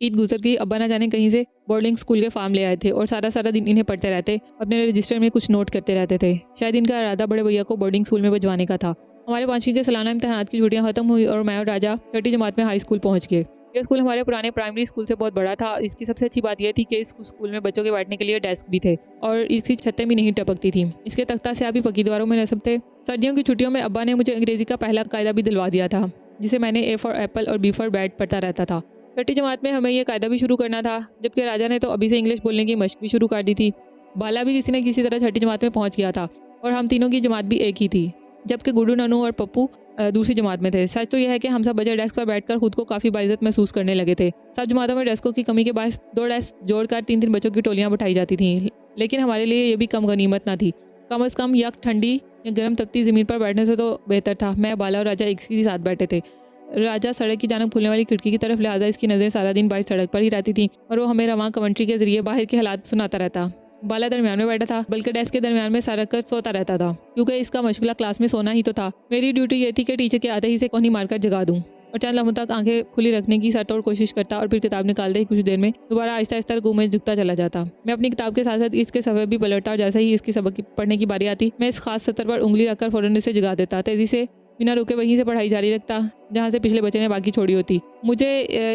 ईद गुजर गई। अब्बा ना जाने कहीं से बोर्डिंग स्कूल के फार्म ले आए थे और सारा सारा दिन इन्हें पढ़ते रहते, अपने रजिस्टर में कुछ नोट करते रहते थे। शायद इनका इरादा बड़े भैया को बोर्डिंग स्कूल में भिजवाने का था। हमारे 5वीं के सालाना इम्तहानात की छुट्टियां खत्म हुई और मैं और राजा 6ठी जमात में हाई स्कूल पहुंच गए। ये स्कूल हमारे पुराने प्राइमरी स्कूल से बहुत बड़ा था। इसकी सबसे अच्छी बात यह थी कि इस स्कूल में बच्चों के बैठने के लिए डेस्क भी थे और इसकी छतें भी नहीं टपकती थी। इसके तख्ता से अभी पक्की दीवारों में नस्ब थे। सर्दियों की छुट्टियों में अब्बा ने मुझे अंग्रेजी का पहला कायदा भी दिलवा दिया था, जिसे मैंने ए फॉर एप्पल और बी फॉर बैट पढ़ता रहता था। 6ठी जमात में हमें यह कायदा भी शुरू करना था, जबकि राजा ने तो अभी से इंग्लिश बोलने की मशक भी शुरू कर दी थी। बाला भी किसी न किसी तरह 6ठी जमात में पहुंच गया था और हम तीनों की जमात भी एक ही थी, जबकि गुड्डू, ननू और पप्पू दूसरी जमात में थे। सच तो यह है कि हम सब बच्चे डेस्क पर बैठकर खुद को काफ़ी बाइज्जत महसूस करने लगे थे। सब जमातों में डेस्कों की कमी के बायस 2 डेस्क जोड़कर 3-3 बच्चों की टोलियां बिठाई जाती थीं, लेकिन हमारे लिए ये भी कम गनीमत ना थी। कम अज़ कम यक ठंडी या गर्म तपती ज़मीन पर बैठने से तो बेहतर था। मैं, बाला और राजा एक ही साथ बैठे थे। राजा सड़क की जानब खुलने वाली खिड़की की तरफ, लिहाजा इसकी नज़रें सारा दिन बाहर सड़क पर ही रहती थी और वो हमें रवां कमेंट्री के जरिए बाहर के हालात सुनाता रहता। बाला दरमियान में बैठा था, बल्कि डेस्क के दरमियान में सर रख कर सोता रहता था, क्योंकि इसका मशगला क्लास में सोना ही तो था। मेरी ड्यूटी ये थी कि टीचर के आते ही से कोहनी मारकर जगा दूं और चंद लम्हों तक आंखें खुली रखने की सरतोड़ कोशिश करता और फिर किताब निकालते ही कुछ देर में दोबारा आहिस्ता आहिस्ता रुकू में झुकता चला जाता। मैं अपनी किताब के साथ साथ इसके सफ़े भी पलटता और जैसे ही इसकी सबक पढ़ने की बारी आती, मैं इस खास सतर पर उंगली रखकर फौरन इसे जगा देता। तेजी से बिना रुके वहीं से पढ़ाई जारी रखता जहाँ से पिछले बच्चे ने बाकी छोड़ी होती। मुझे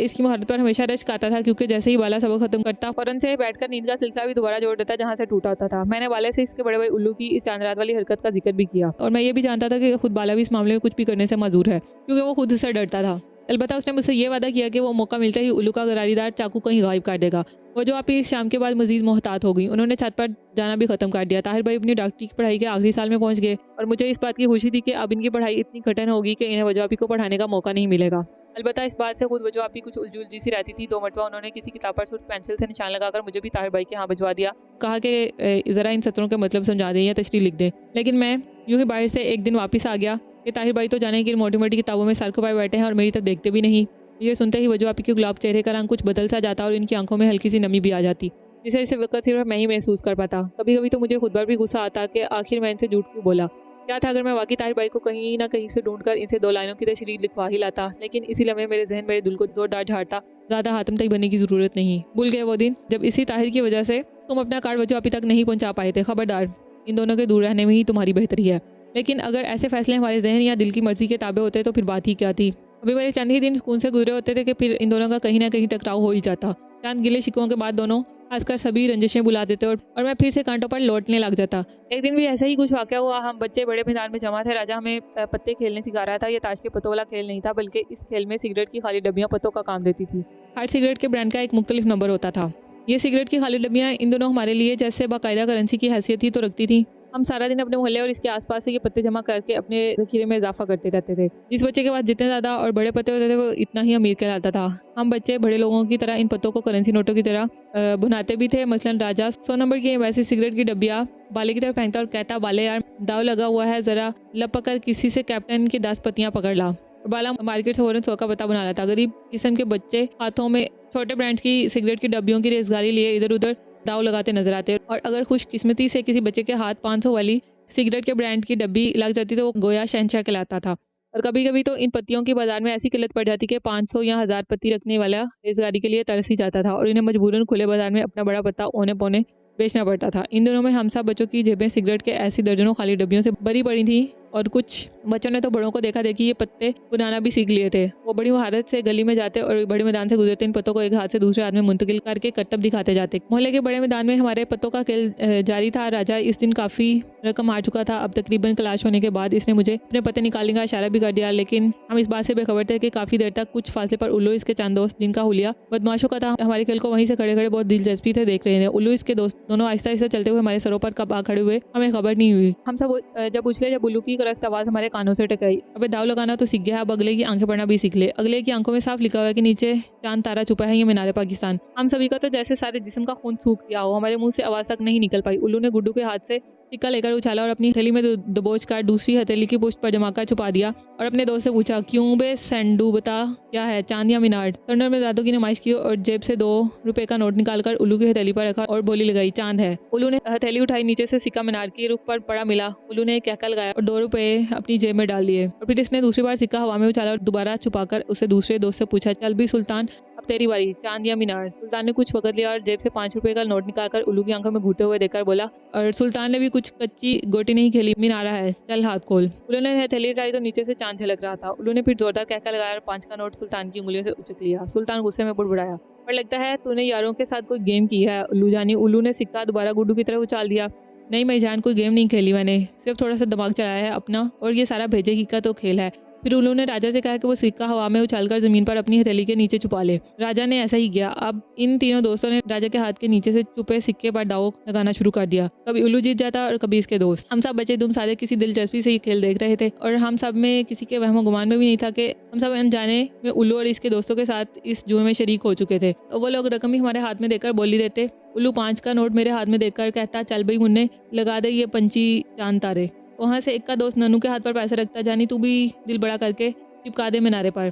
इसकी महारत पर हमेशा रश्क आता था, क्योंकि जैसे ही बाला सबक खत्म करता, फौरन से बैठकर नींद का सिलसिला भी दोबारा जोड़ देता जहाँ से टूटा होता था। मैंने बाले से इसके बड़े भाई उल्लू की इस चांद-रात वाली हरकत का जिक्र भी किया और मैं ये भी जानता था कि खुद बाला भी इस मामले में कुछ भी करने से माजूर है, क्योंकि वो खुद से डरता था। अलबत्ता उसने मुझसे ये वादा किया कि वो मौका मिलते ही उल्लू का गरारीदार चाकू कहीं गायब कर देगा। वो जो आप इस शाम के बाद मजीद मोहतात हो गई। उन्होंने छत पर जाना भी खत्म कर दिया। ताहिर भाई अपनी डॉक्टरी की पढ़ाई के आखिरी साल में पहुंच गए और मुझे इस बात की खुशी थी कि अब इनकी पढ़ाई इतनी कठिन होगी कि इन्हें वजह को पढ़ाने का मौका नहीं मिलेगा। अलबत्ता इस बात से खुद वजह आपी कुछ उलझी सी रहती थी। 2 मरतबा उन्होंने किसी किताब पर सिर्फ पेंसिल से निशान लगाकर मुझे भी ताहिर भाई के यहाँ भिजवा दिया, कहा कि ज़रा इन सत्रों के मतलब समझा दें या तशरीह लिख दें। लेकिन मैं यूँ ही बाहर से एक दिन वापस आ गया कि ताहिर भाई तो जाने की मोटी मोटी किताबों में सर खपाए बैठे हैं और मेरी तरफ देखते भी नहीं। ये सुनते ही वजह आपी के गुलाब चेहरे का रंग कुछ बदल सा जाता और इनकी आंखों में हल्की सी नमी भी आ जाती, जिसे इस वक्त सिर्फ मैं ही महसूस कर पाता। कभी कभी तो मुझे खुद पर भी गुस्सा आता कि आखिर मैं इनसे झूठ क्यों बोला। क्या था अगर मैं वाकई ताहिर भाई को कहीं ना कहीं से ढूंढकर इनसे 2 लाइनों की तशरीह लिखवा ही लाता। लेकिन इसी लम्हे मेरे जहन मेरे दिल को जोरदार झाड़ता, ज़्यादा हातम तक बनने की ज़रूरत नहीं। भूल गए वो दिन जब इसी ताहिर की वजह से तुम अपना कार्ड वजह आपी तक नहीं पहुँचा पाए थे। खबरदार, इन दोनों के दूर रहने में ही तुम्हारी बेहतरी है। लेकिन अगर ऐसे फैसले हमारे जहन या दिल की मर्जी के ताबे होते तो फिर बात ही क्या थी। अभी मेरे चंद ही दिन स्कूल से गुजरे होते थे कि फिर इन दोनों का कहीं ना कहीं टकराव हो ही जाता। चंद गिले शिकवों के बाद दोनों हंसकर सभी रंजिशें बुला देते और मैं फिर से कांटों पर लौटने लग जाता। एक दिन भी ऐसा ही कुछ वाक़या हुआ। हम बच्चे बड़े मैदान में जमा थे। राजा हमें पत्ते खेलने सिखा रहा था। ये ताश के पत्तों वाला खेल नहीं था, बल्कि इस खेल में सिगरेट की खाली डब्बियाँ पत्तों का काम देती थी। हर सिगरेट के ब्रांड का एक मुख्तलिफ नंबर होता था। ये सिगरेट की खाली डब्बियाँ इन दोनों हमारे लिए जैसे बाकायदा करेंसी की हैसियत ही तो रखती थी। हम सारा दिन अपने मोहल्ले और इसके आसपास से ये पत्ते जमा करके अपने ज़ख़ीरे में इजाफा करते रहते थे। जिस बच्चे के पास जितने ज़्यादा और बड़े पत्ते होते थे वो इतना ही अमीर कहलाता था। हम बच्चे बड़े लोगों की तरह इन पत्तों को करेंसी नोटों की तरह भुनाते भी थे। मसलन राजा 100 नंबर की वैसी सिगरेट की डब्बियाँ बाले की तरफ फेंकता और कहता, बाले यार दाव लगा हुआ है, ज़रा लपक किसी से कैप्टन की 10 पत्तियाँ पकड़ ला। बाला मार्केट से फ़ौरन 100 का पता बना लेता। गरीब किस्म के बच्चे हाथों में छोटे ब्रांड की सिगरेट की डब्बियों की रेजगारी लिए इधर उधर दाव लगाते नजर आते और अगर खुशकिस्मती से किसी बच्चे के हाथ 500 वाली सिगरेट के ब्रांड की डब्बी लग जाती तो वो गोया शहंशाह कहलाता था। और कभी कभी तो इन पत्तियों की बाजार में ऐसी किल्लत पड़ जाती कि 500 या 1000 पत्ती रखने वाला रेजगारी के लिए तरस ही जाता था और इन्हें मजबूरन खुले बाजार में अपना बड़ा पत्ता औने पौने बेचना पड़ता था। इन दिनों में हम सब बच्चों की जेबें सिगरेट के ऐसी दर्जनों खाली डब्बियों से भरी पड़ी थी और कुछ बच्चों ने तो बड़ों को देखा देखी ये पत्ते बुनाना भी सीख लिए थे। वो बड़ी महारत से गली में जाते और बड़े मैदान से गुजरते इन पत्तों को एक हाथ से दूसरे हाथ में मुंतकिल करके करतब दिखाते जाते। मोहल्ले के बड़े मैदान में हमारे पत्तों का खेल जारी था। राजा इस दिन काफ़ी रकम हार चुका था। अब तकरीबन क्लाश होने के बाद इसने मुझे अपने पत्ते निकालने का इशारा भी कर दिया, लेकिन हम इस बात से बेखबर थे कि काफ़ी देर तक कुछ फासले पर उल्लू इसके चंद दोस्त, जिनका हुलिया बदमाशों का था, हमारे खेल को वहीं से खड़े खड़े बहुत दिलचस्पी से देख रहे थे। उल्लू इसके दोस्त दोनों आहिस्ता आहिस्ता चलते हुए हमारे सरों पर कब आ खड़े हुए हमें खबर नहीं हुई। हम सब जब उछले जब उल्लू की करख्त आवाज़ हमारे कानों से टकराई। अबे दाव लगाना तो सीख गया, अब अगले की आंखें पढ़ना भी सीख ले। अगले की आंखों में साफ लिखा हुआ है कि नीचे चांद तारा छुपा है, ये मीनार पाकिस्तान। हम सभी का तो जैसे सारे जिस्म का खून सूख गया हो, हमारे मुंह से आवाज़ तक नहीं निकल पाई। उल्लू ने गुड्डू के हाथ से सिक्का लेकर उछाला और अपनी हथेली में दबोच कर दूसरी हथेली की पुष्ट पर जमाकर छुपा दिया और अपने दोस्त से पूछा, क्यों बे सेंडू बता क्या है, चांद या मीनार? टर्नर में दादू की नुमाइश की और जेब से 2 रुपए का नोट निकालकर उल्लू की हथेली पर रखा और बोली लगाई, चांद है। उल्लू ने हथेली उठाई, नीचे से सिक्का मीनार की रुख पर पड़ा मिला। उल्लू ने एक कहका लगाया और 2 रुपए अपनी जेब में डाल लिए और फिर इसने दूसरी बार सिक्का हवा में उछाला और दोबारा छुपाकर उसे दूसरे दोस्त से पूछा, चल भी सुल्तान, अब तेरी बारी, चांद या मीनार। सुल्तान ने कुछ वक्त लिया और जेब से 5 रुपए का नोट निकालकर उल्लू की आंखों में घूरते हुए देखकर बोला, और सुल्तान ने भी कुछ कच्ची गोटी नहीं खेली, मीनारा है, चल हाथ खोल। उल्लू ने हथेली उठाई तो नीचे से चांद झलक रहा था। उल्लू ने फिर जोरदार कहका लगाया और 5 का नोट सुल्तान की उंगलियों से उचक लिया। सुल्तान गुस्से में बुड़बुड़ाया, पर लगता है तूने यारों के साथ कोई गेम की है उल्लू जानी। उल्लू ने सिक्का दोबारा गुड्डू की तरफ उछाल दिया। नहीं मेरी जान, कोई गेम नहीं खेली मैंने, सिर्फ थोड़ा सा दिमाग चलाया है अपना, और ये सारा भेजे की का तो खेल है। फिर उल्लू ने राजा से कहा कि वो सिक्का हवा में उछालकर जमीन पर अपनी हथेली के नीचे छुपा ले। राजा ने ऐसा ही किया। अब इन तीनों दोस्तों ने राजा के हाथ के नीचे से छुपे सिक्के पर दाव लगाना शुरू कर दिया। कभी उल्लू जीत जाता और कभी इसके दोस्त। हम सब बच्चे दुम सादे किसी दिलचस्पी से ये खेल देख रहे थे और हम सब में किसी के वहमो गुमान में भी नहीं था कि हम सब अनजाने में उल्लू और इसके दोस्तों के साथ इस जुए में शरीक हो चुके थे। और वो लोग रकम ही हमारे हाथ में देकर बोली देते। उल्लू 5 का नोट मेरे हाथ में देकर कहता, चल भाई मुन्ने लगा दे ये पंची चांद तारे। वहाँ से एक का दोस्त नन्नू के हाथ पर पैसा रखता, जानी तू भी दिल बड़ा करके चिपका दे मीनारे पर।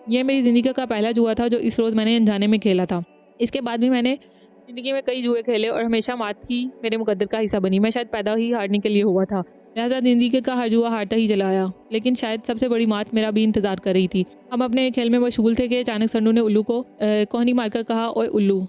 यह मेरी ज़िंदगी का पहला जुआ था जो इस रोज़ मैंने अनजाने में खेला था। इसके बाद भी मैंने ज़िंदगी में कई जुए खेले और हमेशा मात ही मेरे मुकद्दर का हिस्सा बनी। मैं शायद पैदा ही हारने के लिए हुआ था, लिहाजा ज़िंदगी का हर जुआ हारता ही चला आया। लेकिन शायद सबसे बड़ी मात मेरा भी इंतज़ार कर रही थी। हम अपने खेल में मशगूल थे कि अचानक संडू ने उल्लू को कोहनी मारकर कहा, ओए उल्लू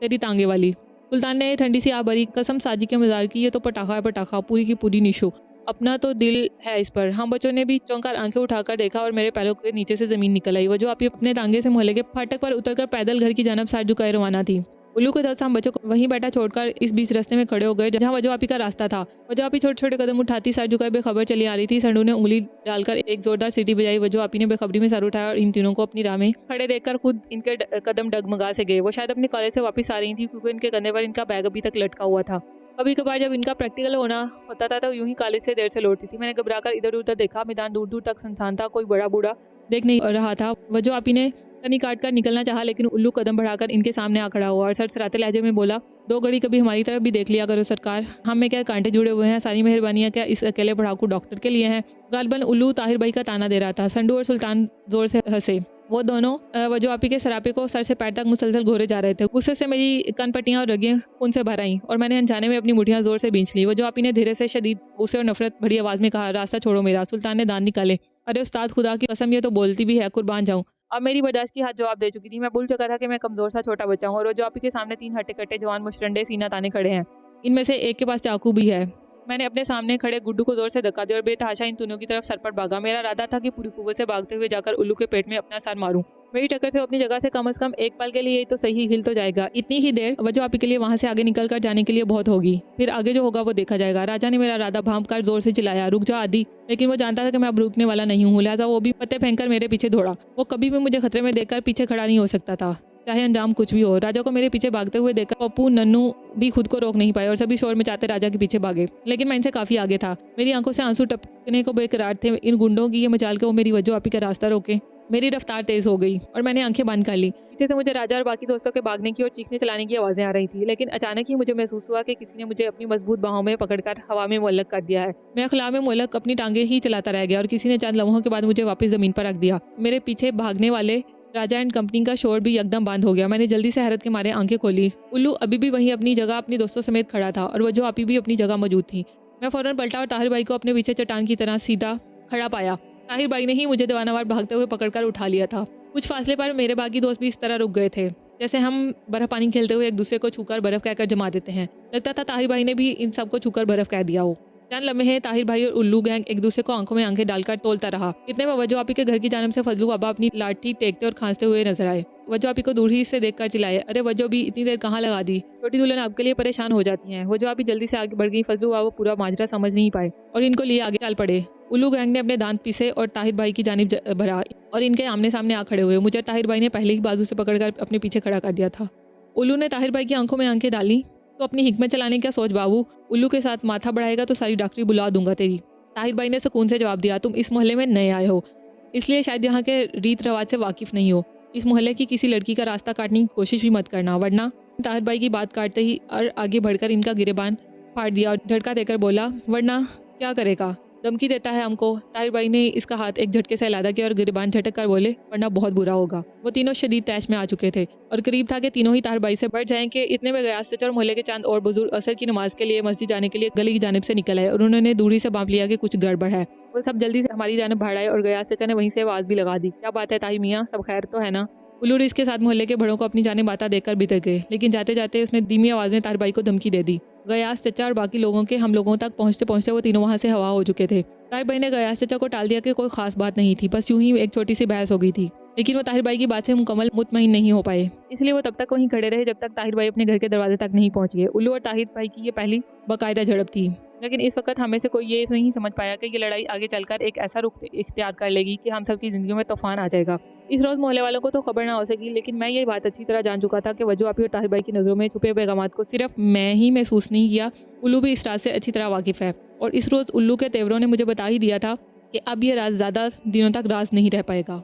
तेरी तांगे वाली। सुल्तान ने ठंडी सी आबरी कसम साजी के मज़ार की, ये तो पटाखा है पटाखा, पूरी की पूरी निशो, अपना तो दिल है इस पर। हम बच्चों ने भी चौंकर आंखें उठाकर देखा और मेरे पैरों के नीचे से ज़मीन निकल आई। वो जो आप अपने तांगे से मोहल्ले के फाटक पर उतरकर पैदल घर की जानब साथ झुकाए रवाना थी। उल्लू के दोस्त हम बच्चों को वहीं बैठा छोड़कर इस बीच रास्ते में खड़े हो गए जहाँ वजो आपी का रास्ता था। वजो आपी छोटे छोटे कदम उठाती सर झुकाए बेखबर चली आ रही थी। संडू ने उंगली डालकर एक जोरदार सीटी बजाई। वजो आपी ने बेखबरी में सर उठाया और इन तीनों को अपनी राह में खड़े देखकर खुद इनके कदम डगमगा से गए। वो शायद अपने कॉलेज से वापस आ रही थी क्योंकि इनके कंधे पर इनका बैग अभी तक लटका हुआ था। कभी कभार जब इनका प्रैक्टिकल होना होता था तो यूं ही कॉलेज से देर से लौटती थी। मैंने घबराकर इधर उधर देखा। मैदान दूर दूर तक सुनसान था, कोई बड़ा बूढ़ा देख नहीं रहा था। वजो आपी ने कनी काट कर निकलना चाहा लेकिन उल्लू कदम बढ़ाकर इनके सामने आ खड़ा हुआ और सरसराते लहजे में बोला, 2 घड़ी कभी हमारी तरफ भी देख लिया करो सरकार, हम में क्या कांटे जुड़े हुए हैं, सारी मेहरबानियाँ क्या इस अकेले पढ़ाकू डॉक्टर के लिए हैं। गालबन उल्लू ताहिर भाई का ताना दे रहा था। संडू और सुल्तान जोर से हंसे। वो दोनों वजो आपी के सरापे को सर से पैर तक मुसलसल घोरे जा रहे थे। गुस्से से मेरी कनपट्टियाँ और रगें खून से भर आईं और मैंने अनजाने में अपनी मुठियाँ जोर से बींच ली। वजो आपी ने धीरे से शदीद गुस्से और नफरत भरी आवाज़ में कहा, रास्ता छोड़ो मेरा। सुल्तान ने दांत निकाले। अरे उस्ताद खुदा की कसम, ये तो बोलती भी है, कुर्बान जाऊँ। अब मेरी बर्दाश्त की हद जवाब दे चुकी थी। मैं भूल चुका था कि मैं कमज़ोर सा छोटा बच्चा हूँ और वजो आपी के सामने 3 हट्टे कट्टे जवान मुशरंडे सीना ताने खड़े हैं। इनमें से एक के पास चाकू भी है। मैंने अपने सामने खड़े गुड्डू को जोर से धक्का दिया और बेतहाशा इन तीनों की तरफ सर पर भागा। मेरा इरादा था कि पूरी कुव्वत से भागते हुए जाकर उल्लू के पेट में अपना सर मारूं। मेरी टक्कर से वो अपनी जगह से कम से कम एक पल के लिए तो सही हिल तो जाएगा। इतनी ही देर वजो आपी के लिए वहां से आगे निकल कर जाने के लिए बहुत होगी, फिर आगे जो होगा वो देखा जाएगा। राजा ने मेरा इरादा भांप कर जोर से चिल्लाया, रुक जा आदि। लेकिन वो जानता था कि मैं अब रुकने वाला नहीं हूँ, लिहाजा वो भी पत्ते फेंक कर मेरे पीछे दौड़ा। वो कभी भी मुझे खतरे में देखकर पीछे खड़ा नहीं हो सकता था, चाहे अंजाम कुछ भी हो। राजा को मेरे पीछे भागते हुए देखकर पप्पू नन्नू भी खुद को रोक नहीं पाए और सभी शोर मचाते राजा के पीछे भागे। लेकिन मैं इनसे काफी आगे था। मेरी आंखों से आंसू टपकने को बेकरार थे। इन गुंडों की ये मचाल के वो मेरी वजो आपी का रास्ता रोके। मेरी रफ्तार तेज हो गई और मैंने आंखें बंद कर ली। पीछे से मुझे राजा और बाकी दोस्तों के भागने की और चीखने चलाने की आवाज़ें आ रही थी। लेकिन अचानक ही मुझे महसूस हुआ कि किसी ने मुझे अपनी मजबूत बाहों में पकड़कर हवा में मुअल्लक कर दिया है। मैं खुला में मुअल्लक अपनी टांगे ही चलाता रह गया और किसी ने चंद लम्हों के बाद मुझे वापस ज़मीन पर रख दिया। मेरे पीछे भागने वाले राजा एंड कंपनी का शोर भी एकदम बंद हो गया। मैंने जल्दी से हैरत के मारे आंखें खोली। उल्लू अभी भी वहीं अपनी जगह अपने दोस्तों समेत खड़ा था और वजो आपी भी अपनी जगह मौजूद थी। मैं फौरन पलटा और ताहिर भाई को अपने पीछे चट्टान की तरह सीधा खड़ा पाया। ताहिर भाई ने ही मुझे दीवानावार भागते हुए पकड़कर उठा लिया था। कुछ फासले पर मेरे बाकी दोस्त भी इस तरह रुक गए थे जैसे हम बर्फ पानी खेलते हुए एक दूसरे को छूकर बर्फ कहकर जमा देते हैं। लगता था ताहिर भाई ने भी इन सबको छूकर बर्फ कह दिया हो। चंद लम्हे ताहिर भाई और उल्लू गैंग एक दूसरे को आंखों में आंखें डालकर तोलता रहा। इतने में वजो आपी के घर की जानब से फजलू बाबा अपनी लाठी टेकते और खांसते हुए नजर आए। वजो आपी को दूर ही से देखकर चिल्लाए, अरे वजो भी इतनी देर कहाँ लगा दी, छोटी दुल्हन आपके लिए परेशान हो जाती हैं। वजो आपी जल्दी से आगे बढ़ गई। फजलू बाबा पूरा माजरा समझ नहीं पाए और इनको लिए आगे चल पड़े। उल्लू गैंग ने अपने दांत पीसे और ताहिर भाई की जानिब भरा और इनके आमने सामने आ खड़े हुए। मुझे ताहिर भाई ने पहले ही बाजू से पकड़कर अपने पीछे खड़ा कर दिया था। उल्लू ने ताहिर भाई की आंखों में आंखें डाली, तो अपनी हिकमत चलाने क्या सोच बाबू, उल्लू के साथ माथा बढ़ाएगा तो सारी डॉक्टरी बुला दूंगा तेरी। ताहिर भाई ने सुकून से जवाब दिया, तुम इस मोहल्ले में नए आए हो इसलिए शायद यहाँ के रीत रिवाज से वाकिफ नहीं हो। इस मोहल्ले की किसी लड़की का रास्ता काटने की कोशिश भी मत करना, वरना। ताहिर भाई की बात काटते ही और आगे बढ़कर इनका गिरेबान फाड़ दिया और झटका देकर बोला, वरना क्या करेगा, धमकी देता है हमको। ताहिर भाई ने इसका हाथ एक झटके से अलहदा किया और गिरबान झटक कर बोले, वरना बहुत बुरा होगा। वो तीनों शदीद तैश में आ चुके थे और करीब था कि तीनों ही ताहिर भाई से बढ़ जाएं कि इतने में गयास चाचा और मोहल्ले के चंद और बुजुर्ग असर की नमाज के लिए मस्जिद जाने के लिए गली की जानिब से निकल आए और उन्होंने दूरी से भांप लिया कि कुछ गड़बड़ है। वो सब जल्दी से हमारी जानिब भाड़ आए और गयास चाचा ने वहीं से आवाज़ भी लगा दी, क्या बात है ताहिर मियाँ, सब खैर तो है ना। उल्लू रिस के साथ मोहल्ले के बड़ों को अपनी जाने बाता देकर बितर गए, लेकिन जाते जाते उसने धीमी आवाज़ में ताहिर भाई को धमकी दे दी। गयास चचा और बाकी लोगों के हम लोगों तक पहुँचते पहुँचते वो तीनों वहाँ से हवा हो चुके थे। ताहिर भाई ने गयास चचा को टाल दिया कि कोई खास बात नहीं थी, बस यूं ही एक छोटी सी बहस हो गई थी। लेकिन वो ताहिर भाई की बात से मुकम्मल मुतमईन नहीं हो पाए, इसलिए वो तब तक वहीं खड़े रहे जब तक ताहिर भाई अपने घर के दरवाजे तक नहीं पहुँच गए। उल्लू और ताहिर भाई की ये पहली बाकायदा झड़प थी, लेकिन इस वक्त हमें से कोई ये नहीं समझ पाया कि ये लड़ाई आगे चलकर एक ऐसा रुख इख्तियार कर लेगी कि हम सबकी ज़िंदगियों में तूफान आ जाएगा। इस रोज़ मोहल्ले वालों को तो खबर ना हो सकी, लेकिन मैं ये बात अच्छी तरह जान चुका था कि वजू आपी और ताहिर भाई की नज़रों में छुपे पैगामात को सिर्फ मैं ही महसूस नहीं किया, उल्लू भी इस राज से अच्छी तरह वाकिफ़ है। और इस रोज़ उल्लू के तेवरों ने मुझे बता ही दिया था कि अब ये राज ज़्यादा दिनों तक राज नहीं रह पाएगा।